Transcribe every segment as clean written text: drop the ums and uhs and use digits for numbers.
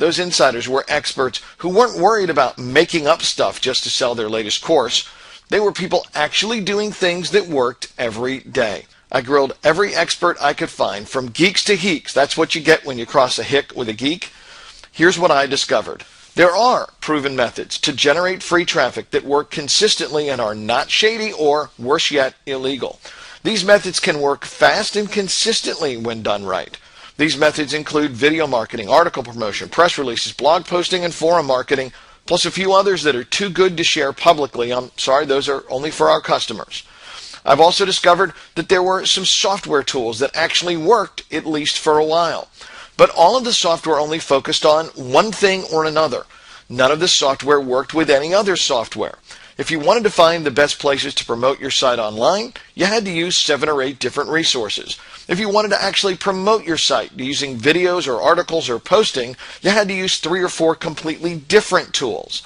Those insiders were experts who weren't worried about making up stuff just to sell their latest course. They were people actually doing things that worked every day. I grilled every expert I could find, from geeks to heeks. That's what you get when you cross a hick with a geek. Here's what I discovered. There are proven methods to generate free traffic that work consistently and are not shady or, worse yet, illegal. These methods can work fast and consistently when done right. These methods include video marketing, article promotion, press releases, blog posting, and forum marketing, plus a few others that are too good to share publicly. I'm sorry, those are only for our customers. I've also discovered that there were some software tools that actually worked, at least for a while. But all of the software only focused on one thing or another. None of the software worked with any other software. If you wanted to find the best places to promote your site online, you had to use 7 or 8 different resources. If you wanted to actually promote your site using videos or articles or posting, you had to use 3 or 4 completely different tools.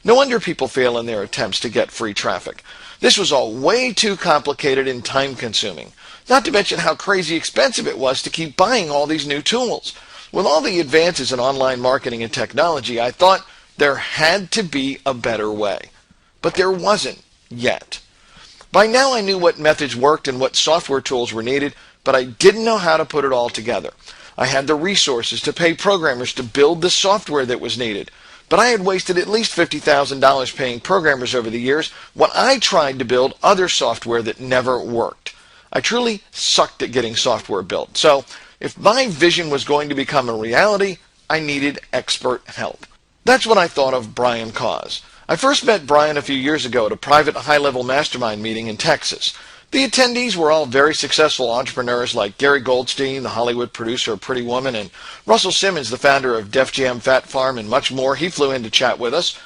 No wonder people fail in their attempts to get free traffic. This was all way too complicated and time-consuming. Not to mention how crazy expensive it was to keep buying all these new tools. With all the advances in online marketing and technology, I thought there had to be a better way. But there wasn't yet. By now I knew what methods worked and what software tools were needed, but I didn't know how to put it all together. I had the resources to pay programmers to build the software that was needed, but I had wasted at least $50,000 paying programmers over the years when I tried to build other software that never worked. I truly sucked at getting software built. So if my vision was going to become a reality, I needed expert help. That's when I thought of Brian Cause. I first met Brian a few years ago at a private high-level mastermind meeting in Texas. The attendees were all very successful entrepreneurs like Gary Goldstein, the Hollywood producer of Pretty Woman, and Russell Simmons, the founder of Def Jam Fat Farm, and much more. He flew in to chat with us.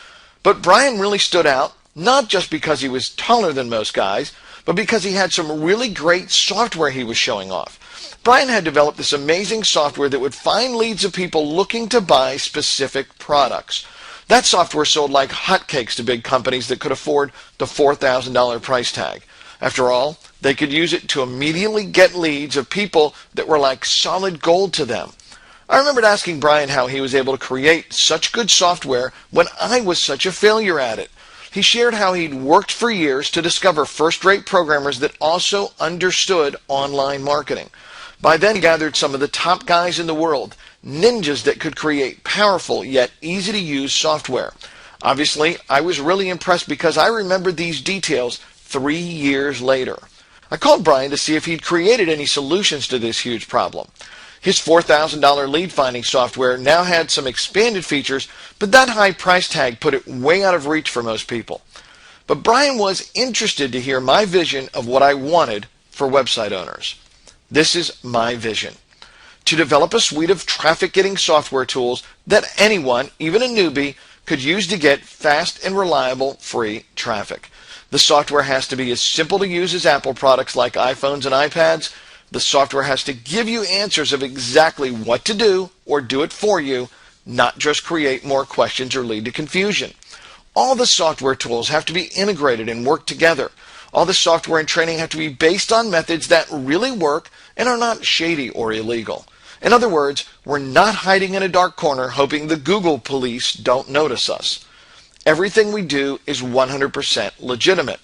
But Brian really stood out, not just because he was taller than most guys, but because he had some really great software he was showing off. Brian had developed this amazing software that would find leads of people looking to buy specific products. That software sold like hotcakes to big companies that could afford the $4,000 price tag. After all, they could use it to immediately get leads of people that were like solid gold to them. I remembered asking Brian how he was able to create such good software when I was such a failure at it. He shared how he'd worked for years to discover first-rate programmers that also understood online marketing. By then, he gathered some of the top guys in the world, ninjas that could create powerful yet easy-to-use software. Obviously, I was really impressed because I remembered these details 3 years later. I called Brian to see if he'd created any solutions to this huge problem. His $4,000 lead finding software now had some expanded features, but that high price tag put it way out of reach for most people. But Brian was interested to hear my vision of what I wanted for website owners. This is my vision: to develop a suite of traffic-getting software tools that anyone, even a newbie, could use to get fast and reliable free traffic. The software has to be as simple to use as Apple products like iPhones and iPads. The software has to give you answers of exactly what to do or do it for you, not just create more questions or lead to confusion. All the software tools have to be integrated and work together. All the software and training have to be based on methods that really work and are not shady or illegal. In other words, we're not hiding in a dark corner hoping the Google police don't notice us. Everything we do is 100% legitimate.